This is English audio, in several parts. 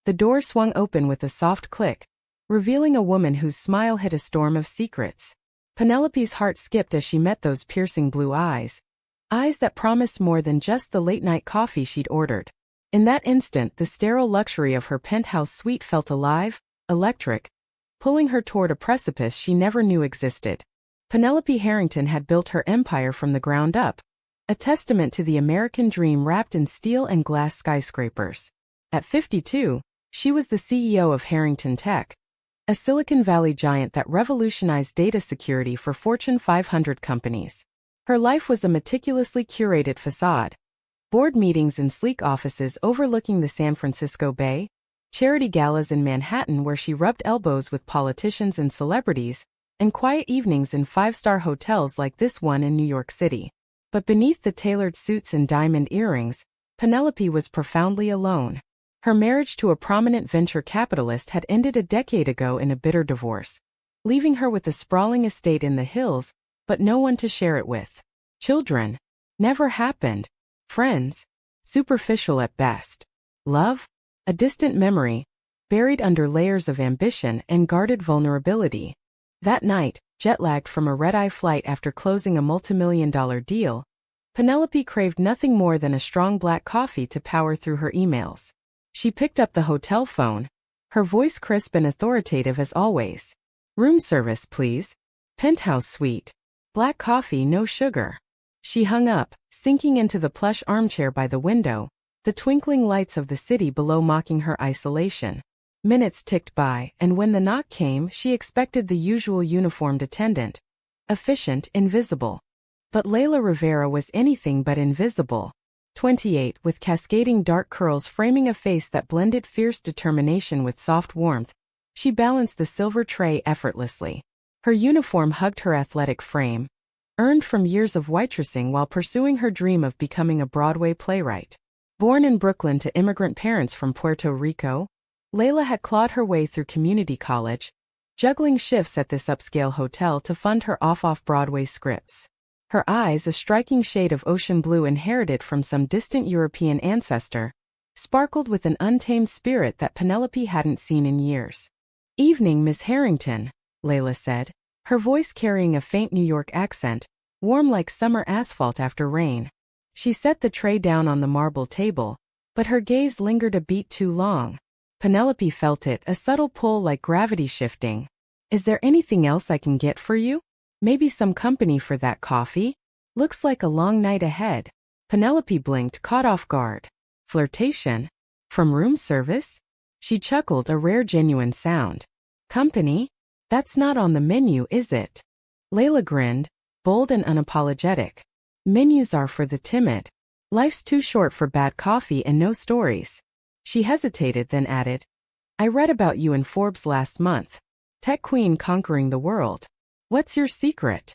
The door swung open with a soft click, revealing a woman whose smile hid a storm of secrets. Penelope's heart skipped as she met those piercing blue eyes that promised more than just the late-night coffee she'd ordered. In that instant, the sterile luxury of her penthouse suite felt alive, electric, pulling her toward a precipice she never knew existed. Penelope Harrington had built her empire from the ground up, a testament to the American dream wrapped in steel and glass skyscrapers. At 52, she was the CEO of Harrington Tech, a Silicon Valley giant that revolutionized data security for Fortune 500 companies. Her life was a meticulously curated facade. Board meetings in sleek offices overlooking the San Francisco Bay, charity galas in Manhattan where she rubbed elbows with politicians and celebrities, and quiet evenings in five-star hotels like this one in New York City. But beneath the tailored suits and diamond earrings, Penelope was profoundly alone. Her marriage to a prominent venture capitalist had ended a decade ago in a bitter divorce, leaving her with a sprawling estate in the hills, but no one to share it with. Children? Never happened. Friends? Superficial at best. Love? A distant memory, buried under layers of ambition and guarded vulnerability. That night, jet-lagged from a red-eye flight after closing a multimillion-dollar deal, Penelope craved nothing more than a strong black coffee to power through her emails. She picked up the hotel phone, her voice crisp and authoritative as always. "Room service, please. Penthouse suite. Black coffee, no sugar." She hung up, sinking into the plush armchair by the window, the twinkling lights of the city below mocking her isolation. Minutes ticked by, and when the knock came, she expected the usual uniformed attendant. Efficient, invisible. But Layla Rivera was anything but invisible. 28, with cascading dark curls framing a face that blended fierce determination with soft warmth, she balanced the silver tray effortlessly. Her uniform hugged her athletic frame, earned from years of waitressing while pursuing her dream of becoming a Broadway playwright. Born in Brooklyn to immigrant parents from Puerto Rico, Layla had clawed her way through community college, juggling shifts at this upscale hotel to fund her off-Broadway scripts. Her eyes, a striking shade of ocean blue inherited from some distant European ancestor, sparkled with an untamed spirit that Penelope hadn't seen in years. "Evening, Miss Harrington," Layla said, her voice carrying a faint New York accent, warm like summer asphalt after rain. She set the tray down on the marble table, but her gaze lingered a beat too long. Penelope felt it, a subtle pull like gravity shifting. "Is there anything else I can get for you? Maybe some company for that coffee? Looks like a long night ahead." Penelope blinked, caught off guard. Flirtation? From room service? She chuckled, a rare genuine sound. "Company? That's not on the menu, is it?" Layla grinned, bold and unapologetic. "Menus are for the timid. Life's too short for bad coffee and no stories." She hesitated, then added, "I read about you in Forbes last month. Tech queen conquering the world. What's your secret?"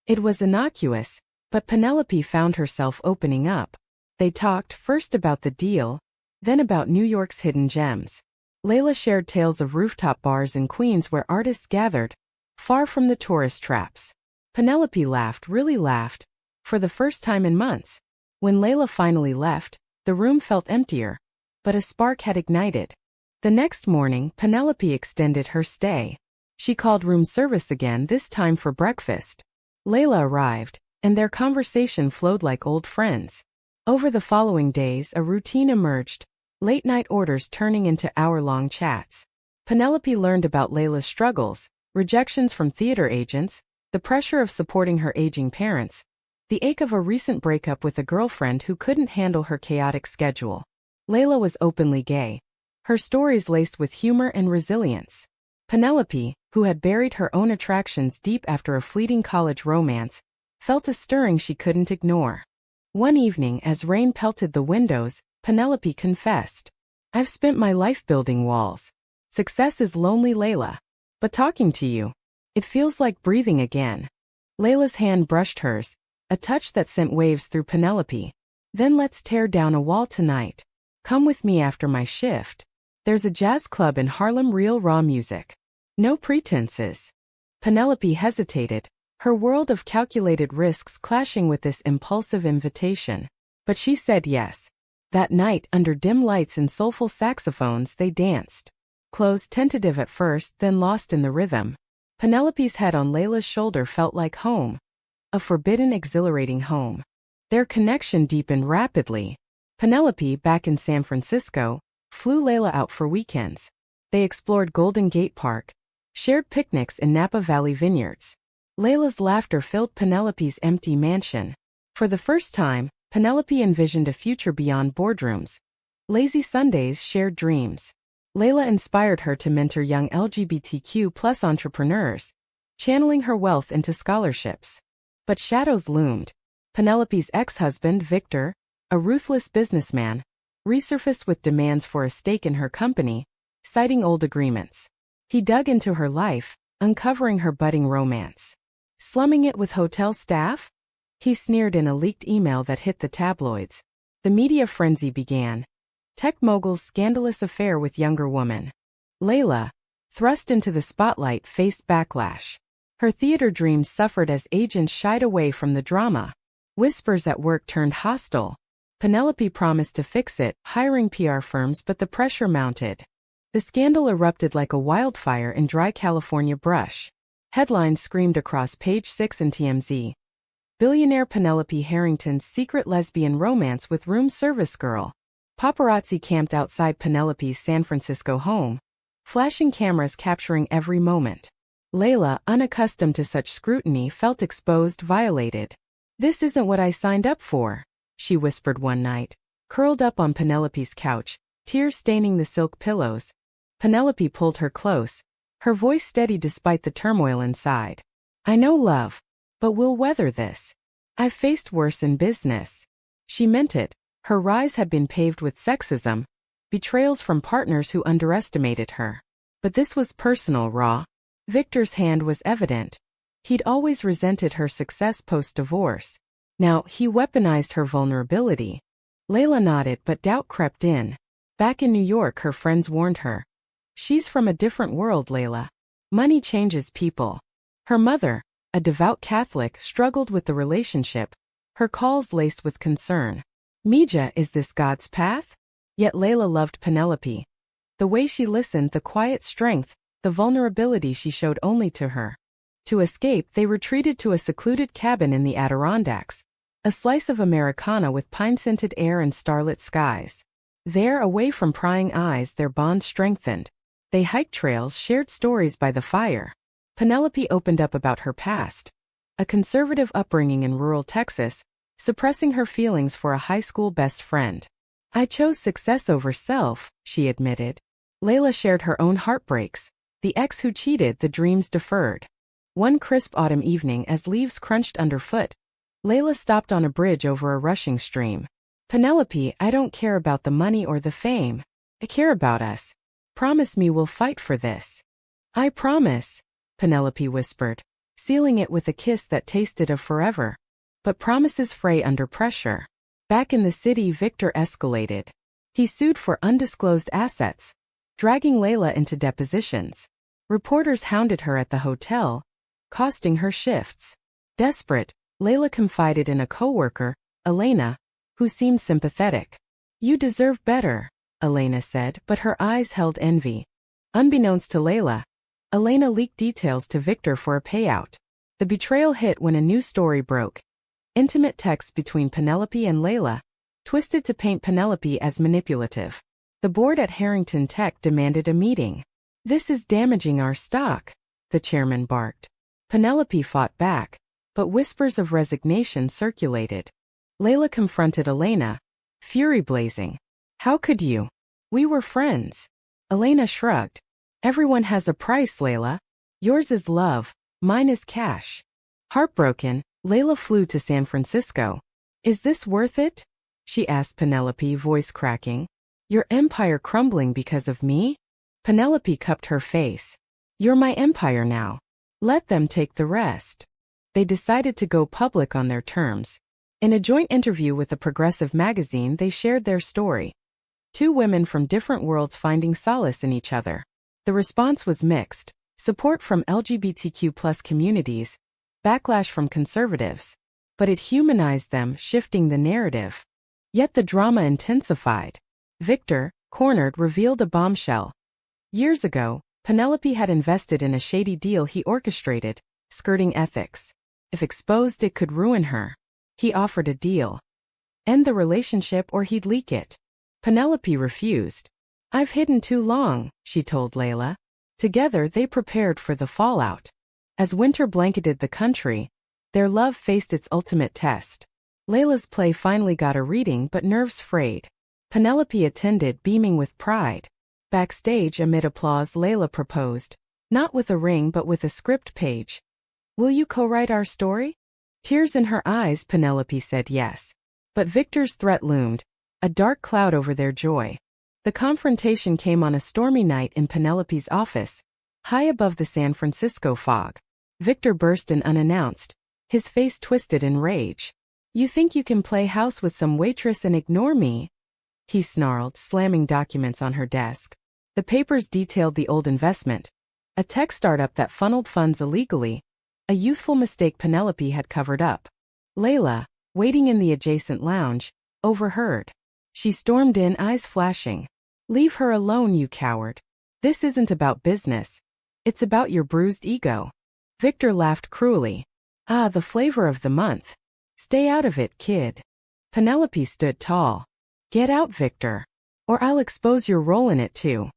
It was innocuous, but Penelope found herself opening up. They talked first about the deal, then about New York's hidden gems. Layla shared tales of rooftop bars in Queens where artists gathered, far from the tourist traps. Penelope laughed, really laughed, for the first time in months. When Layla finally left, the room felt emptier, but a spark had ignited. The next morning, Penelope extended her stay. She called room service again, this time for breakfast. Layla arrived, and their conversation flowed like old friends. Over the following days, a routine emerged, late-night orders turning into hour-long chats. Penelope learned about Layla's struggles, rejections from theater agents, the pressure of supporting her aging parents, the ache of a recent breakup with a girlfriend who couldn't handle her chaotic schedule. Layla was openly gay, her stories laced with humor and resilience. Penelope, who had buried her own attractions deep after a fleeting college romance, felt a stirring she couldn't ignore. One evening, as rain pelted the windows, Penelope confessed, "I've spent my life building walls. Success is lonely, Layla. But talking to you, it feels like breathing again." Layla's hand brushed hers, a touch that sent waves through Penelope. "Then let's tear down a wall tonight. Come with me after my shift. There's a jazz club in Harlem, real raw music. No pretenses." Penelope hesitated, her world of calculated risks clashing with this impulsive invitation. But she said yes. That night, under dim lights and soulful saxophones, they danced. Clothes tentative at first, then lost in the rhythm. Penelope's head on Layla's shoulder felt like home. A forbidden, exhilarating home. Their connection deepened rapidly. Penelope, back in San Francisco, flew Layla out for weekends. They explored Golden Gate Park, shared picnics in Napa Valley vineyards. Layla's laughter filled Penelope's empty mansion. For the first time, Penelope envisioned a future beyond boardrooms. Lazy Sundays, shared dreams. Layla inspired her to mentor young LGBTQ+ entrepreneurs, channeling her wealth into scholarships. But shadows loomed. Penelope's ex-husband, Victor, a ruthless businessman, resurfaced with demands for a stake in her company, citing old agreements. He dug into her life, uncovering her budding romance. Slumming it with hotel staff? He sneered in a leaked email that hit the tabloids. The media frenzy began. Tech mogul's scandalous affair with younger woman. Layla, thrust into the spotlight, faced backlash. Her theater dreams suffered as agents shied away from the drama. Whispers at work turned hostile. Penelope promised to fix it, hiring PR firms, but the pressure mounted. The scandal erupted like a wildfire in dry California brush. Headlines screamed across Page 6 and TMZ. Billionaire Penelope Harrington's secret lesbian romance with room service girl. Paparazzi camped outside Penelope's San Francisco home, flashing cameras capturing every moment. Layla, unaccustomed to such scrutiny, felt exposed, violated. "This isn't what I signed up for," she whispered one night, curled up on Penelope's couch, tears staining the silk pillows. Penelope pulled her close, her voice steady despite the turmoil inside. "I know, love, but we'll weather this. I've faced worse in business." She meant it. Her rise had been paved with sexism, betrayals from partners who underestimated her. But this was personal, raw. Victor's hand was evident. He'd always resented her success post-divorce. Now, he weaponized her vulnerability. Layla nodded, but doubt crept in. Back in New York, her friends warned her. "She's from a different world, Layla. Money changes people." Her mother, a devout Catholic, struggled with the relationship, her calls laced with concern. "Mija, is this God's path?" Yet Layla loved Penelope. The way she listened, the quiet strength, the vulnerability she showed only to her. To escape, they retreated to a secluded cabin in the Adirondacks, a slice of Americana with pine-scented air and starlit skies. There, away from prying eyes, their bond strengthened. They hiked trails, shared stories by the fire. Penelope opened up about her past. A conservative upbringing in rural Texas, suppressing her feelings for a high school best friend. "I chose success over self," she admitted. Layla shared her own heartbreaks. The ex who cheated, the dreams deferred. One crisp autumn evening, as leaves crunched underfoot, Layla stopped on a bridge over a rushing stream. "Penelope, I don't care about the money or the fame. I care about us. Promise me we'll fight for this." "I promise," Penelope whispered, sealing it with a kiss that tasted of forever. But promises fray under pressure. Back in the city, Victor escalated. He sued for undisclosed assets, dragging Layla into depositions. Reporters hounded her at the hotel, costing her shifts. Desperate, Layla confided in a coworker, Elena, who seemed sympathetic. "You deserve better," Elena said, but her eyes held envy. Unbeknownst to Layla, Elena leaked details to Victor for a payout. The betrayal hit when a new story broke. Intimate texts between Penelope and Layla, twisted to paint Penelope as manipulative. The board at Harrington Tech demanded a meeting. "This is damaging our stock," the chairman barked. Penelope fought back, but whispers of resignation circulated. Layla confronted Elena, fury blazing. "How could you? We were friends." Elena shrugged. "Everyone has a price, Layla. Yours is love, mine is cash." Heartbroken, Layla flew to San Francisco. "Is this worth it?" she asked Penelope, voice cracking. "Your empire crumbling because of me?" Penelope cupped her face. "You're my empire now. Let them take the rest." They decided to go public on their terms. In a joint interview with a progressive magazine, they shared their story. Two women from different worlds finding solace in each other. The response was mixed. Support from LGBTQ+ communities, backlash from conservatives. But it humanized them, shifting the narrative. Yet the drama intensified. Victor, cornered, revealed a bombshell. Years ago, Penelope had invested in a shady deal he orchestrated, skirting ethics. If exposed, it could ruin her. He offered a deal. End the relationship or he'd leak it. Penelope refused. I've hidden too long, she told Layla. Together they prepared for the fallout. As winter blanketed the country, their love faced its ultimate test. Layla's play finally got a reading, but nerves frayed. Penelope attended, beaming with pride. Backstage, amid applause, Layla proposed. Not with a ring but with a script page. Will you co-write our story? Tears in her eyes, Penelope said yes. But Victor's threat loomed, a dark cloud over their joy. The confrontation came on a stormy night in Penelope's office, high above the San Francisco fog. Victor burst in unannounced, his face twisted in rage. You think you can play house with some waitress and ignore me? He snarled, slamming documents on her desk. The papers detailed the old investment, a tech startup that funneled funds illegally, a youthful mistake Penelope had covered up. Layla, waiting in the adjacent lounge, overheard. She stormed in, eyes flashing. Leave her alone, you coward. This isn't about business. It's about your bruised ego. Victor laughed cruelly. Ah, the flavor of the month. Stay out of it, kid. Penelope stood tall. Get out, Victor. Or I'll expose your role in it too.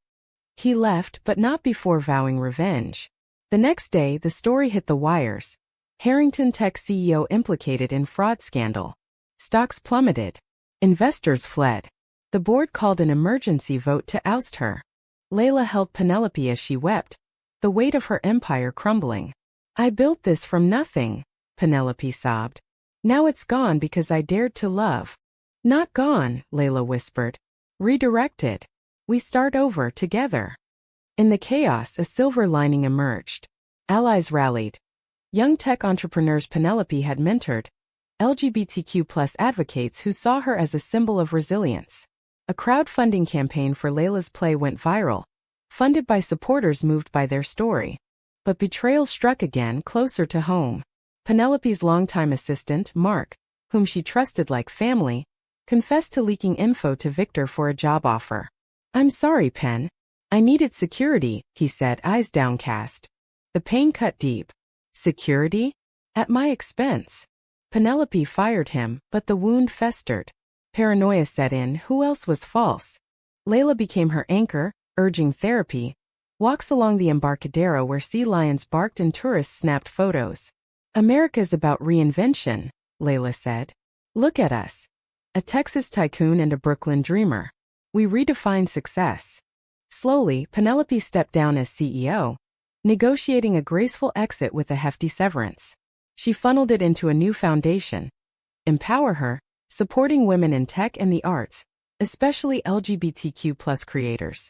He left, but not before vowing revenge. The next day, the story hit the wires. Harrington Tech CEO implicated in fraud scandal. Stocks plummeted. Investors fled. The board called an emergency vote to oust her. Layla held Penelope as she wept, the weight of her empire crumbling. I built this from nothing, Penelope sobbed. Now it's gone because I dared to love. Not gone, Layla whispered. Redirected. We start over together. In the chaos, a silver lining emerged. Allies rallied. Young tech entrepreneurs Penelope had mentored, LGBTQ+ advocates who saw her as a symbol of resilience. A crowdfunding campaign for Layla's play went viral, funded by supporters moved by their story. But betrayal struck again, closer to home. Penelope's longtime assistant, Mark, whom she trusted like family, confessed to leaking info to Victor for a job offer. I'm sorry, Pen. I needed security, he said, eyes downcast. The pain cut deep. Security? At my expense. Penelope fired him, but the wound festered. Paranoia set in. Who else was false? Layla became her anchor, urging therapy. Walks along the Embarcadero where sea lions barked and tourists snapped photos. America's about reinvention, Layla said. Look at us. A Texas tycoon and a Brooklyn dreamer. We redefine success. Slowly, Penelope stepped down as CEO, negotiating a graceful exit with a hefty severance. She funneled it into a new foundation. Empower Her, supporting women in tech and the arts, especially LGBTQ+ creators.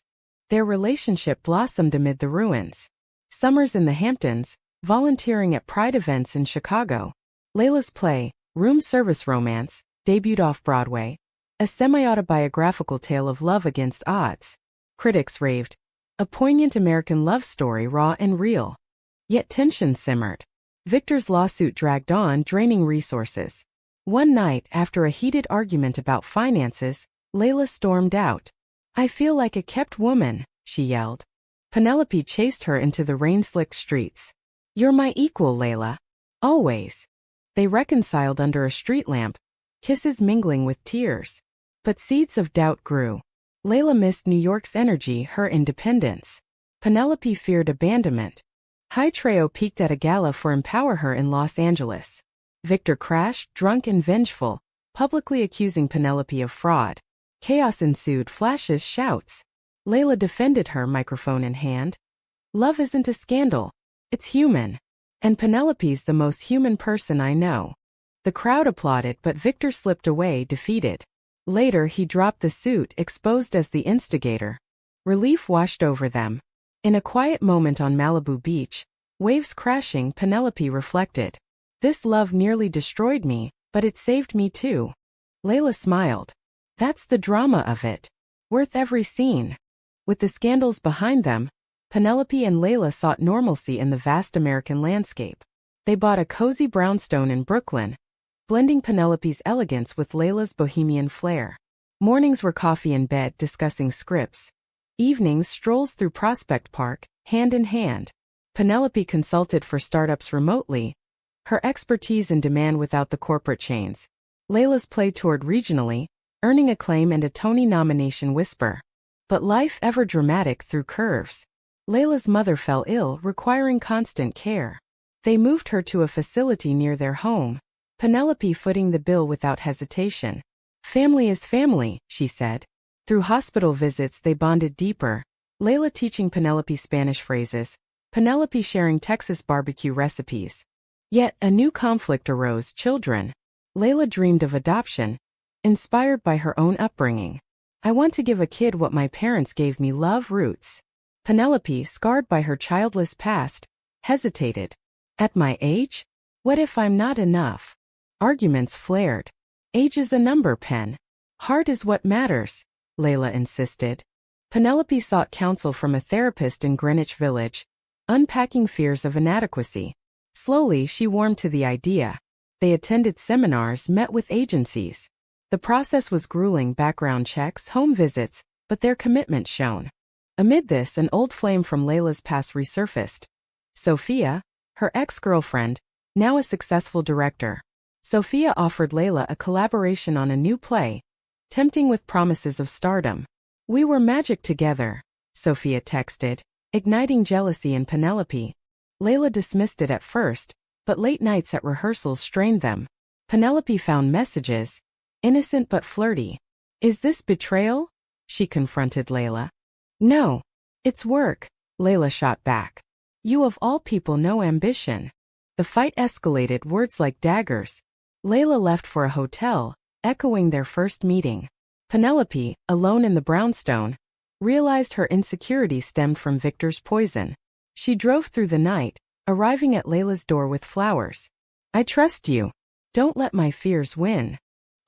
Their relationship blossomed amid the ruins. Summers in the Hamptons, volunteering at Pride events in Chicago. Layla's play, Room Service Romance, debuted off-Broadway, a semi-autobiographical tale of love against odds. Critics raved. A poignant American love story, raw and real. Yet tension simmered. Victor's lawsuit dragged on, draining resources. One night, after a heated argument about finances, Layla stormed out. I feel like a kept woman, she yelled. Penelope chased her into the rain-slicked streets. You're my equal, Layla. Always. They reconciled under a street lamp, kisses mingling with tears. But seeds of doubt grew. Layla missed New York's energy, her independence. Penelope feared abandonment. High Treo peaked at a gala for Empower Her in Los Angeles. Victor crashed, drunk and vengeful, publicly accusing Penelope of fraud. Chaos ensued, flashes, shouts. Layla defended her, microphone in hand. Love isn't a scandal. It's human. And Penelope's the most human person I know. The crowd applauded, but Victor slipped away, defeated. Later, he dropped the suit, exposed as the instigator. Relief washed over them. In a quiet moment on Malibu Beach, waves crashing, Penelope reflected. This love nearly destroyed me, but it saved me too. Layla smiled. That's the drama of it. Worth every scene. With the scandals behind them, Penelope and Layla sought normalcy in the vast American landscape. They bought a cozy brownstone in Brooklyn, blending Penelope's elegance with Layla's bohemian flair. Mornings were coffee in bed discussing scripts. Evenings strolls through Prospect Park, hand in hand. Penelope consulted for startups remotely, her expertise in demand without the corporate chains. Layla's play toured regionally, earning acclaim and a Tony nomination whisper. But life ever dramatic through curves. Layla's mother fell ill, requiring constant care. They moved her to a facility near their home, Penelope footing the bill without hesitation. Family is family, she said. Through hospital visits they bonded deeper, Layla teaching Penelope Spanish phrases, Penelope sharing Texas barbecue recipes. Yet a new conflict arose: children. Layla dreamed of adoption, inspired by her own upbringing. I want to give a kid what my parents gave me: love, roots. Penelope, scarred by her childless past, hesitated. At my age? What if I'm not enough? Arguments flared. Age is a number, Pen. Heart is what matters, Layla insisted. Penelope sought counsel from a therapist in Greenwich Village, unpacking fears of inadequacy. Slowly she warmed to the idea. They attended seminars, met with agencies. The process was grueling: background checks, home visits, but their commitment shone. Amid this, an old flame from Layla's past resurfaced. Sophia, her ex-girlfriend, now a successful director. Sophia offered Layla a collaboration on a new play, tempting with promises of stardom. We were magic together, Sophia texted, igniting jealousy in Penelope. Layla dismissed it at first, but late nights at rehearsals strained them. Penelope found messages, innocent but flirty. Is this betrayal? She confronted Layla. No. It's work, Layla shot back. You of all people know ambition. The fight escalated, words like daggers. Layla left for a hotel, echoing their first meeting. Penelope, alone in the brownstone, realized her insecurity stemmed from Victor's poison. She drove through the night, arriving at Layla's door with flowers. I trust you. Don't let my fears win.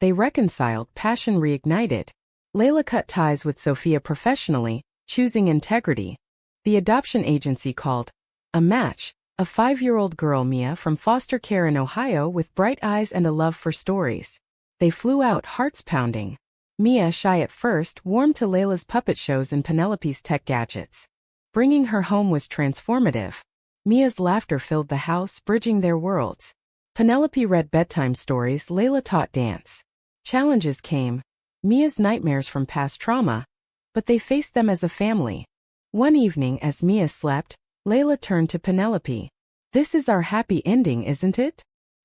They reconciled, passion reignited. Layla cut ties with Sophia professionally, choosing integrity. The adoption agency called a match, a 5-year-old girl, Mia, from foster care in Ohio with bright eyes and a love for stories. They flew out, hearts pounding. Mia, shy at first, warmed to Layla's puppet shows and Penelope's tech gadgets. Bringing her home was transformative. Mia's laughter filled the house, bridging their worlds. Penelope read bedtime stories, Layla taught dance. Challenges came. Mia's nightmares from past trauma, but they faced them as a family. One evening, as Mia slept, Layla turned to Penelope. This is our happy ending, isn't it?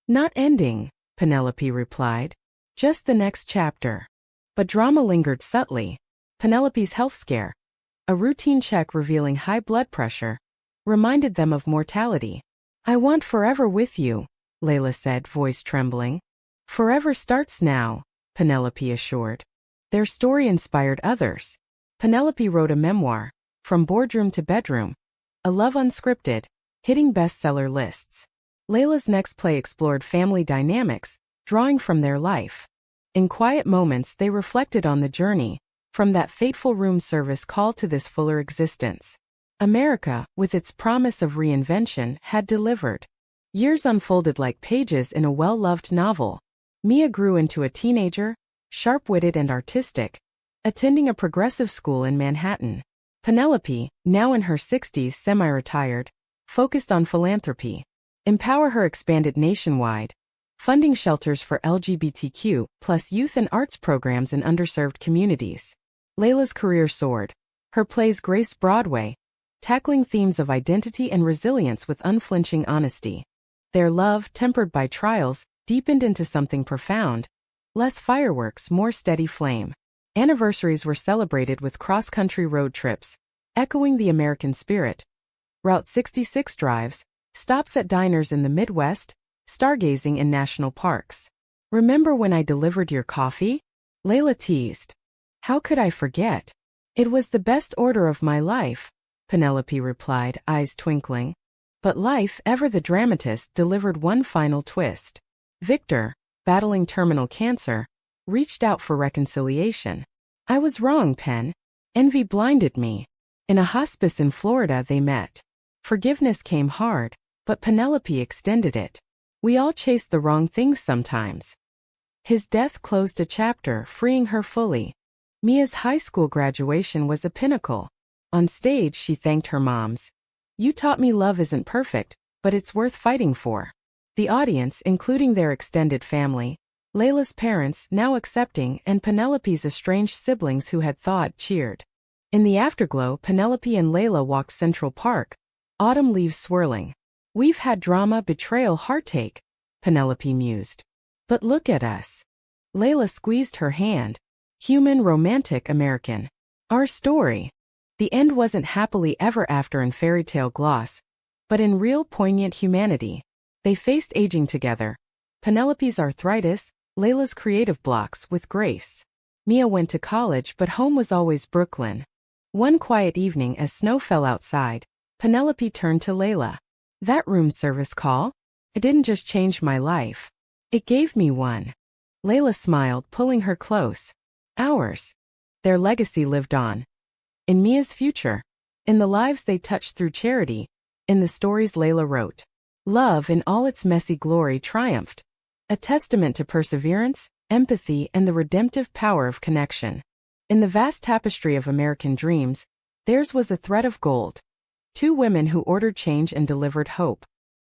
Not ending, Penelope replied. Just the next chapter. But drama lingered subtly. Penelope's health scare, a routine check revealing high blood pressure, reminded them of mortality. I want forever with you, Layla said, voice trembling. Forever starts now, Penelope assured. Their story inspired others. Penelope wrote a memoir, From Boardroom to Bedroom, a love unscripted, hitting bestseller lists. Layla's next play explored family dynamics, drawing from their life. In quiet moments they reflected on the journey, from that fateful room service call to this fuller existence. America, with its promise of reinvention, had delivered. Years unfolded like pages in a well-loved novel. Mia grew into a teenager, sharp-witted and artistic, attending a progressive school in Manhattan. Penelope, now in her 60s, semi-retired, focused on philanthropy. Empower Her expanded nationwide, funding shelters for LGBTQ plus youth and arts programs in underserved communities. Layla's career soared. Her plays graced Broadway, tackling themes of identity and resilience with unflinching honesty. Their love, tempered by trials, deepened into something profound. Less fireworks, more steady flame. Anniversaries were celebrated with cross-country road trips, echoing the American spirit. Route 66 drives, stops at diners in the Midwest, stargazing in national parks. Remember when I delivered your coffee? Layla teased. How could I forget? It was the best order of my life, Penelope replied, eyes twinkling. But life, ever the dramatist, delivered one final twist. Victor, battling terminal cancer, reached out for reconciliation. I was wrong, Pen. Envy blinded me. In a hospice in Florida they met. Forgiveness came hard, but Penelope extended it. We all chase the wrong things sometimes. His death closed a chapter, freeing her fully. Mia's high school graduation was a pinnacle. On stage, she thanked her moms. "You taught me love isn't perfect, but it's worth fighting for." The audience, including their extended family, Layla's parents, now accepting, and Penelope's estranged siblings who had thawed, cheered. In the afterglow, Penelope and Layla walked Central Park, autumn leaves swirling. "We've had drama, betrayal, heartache," Penelope mused. "But look at us." Layla squeezed her hand. "Human, romantic, American. Our story." The end wasn't happily ever after in fairy tale gloss, but in real poignant humanity. They faced aging together. Penelope's arthritis, Layla's creative blocks, with grace. Mia went to college, but home was always Brooklyn. One quiet evening as snow fell outside, Penelope turned to Layla. "That room service call? It didn't just change my life. It gave me one." Layla smiled, pulling her close. "Ours." Their legacy lived on. In Mia's future. In the lives they touched through charity. In the stories Layla wrote. Love in all its messy glory triumphed. A testament to perseverance, empathy, and the redemptive power of connection. In the vast tapestry of American dreams, theirs was a thread of gold. Two women who ordered change and delivered hope.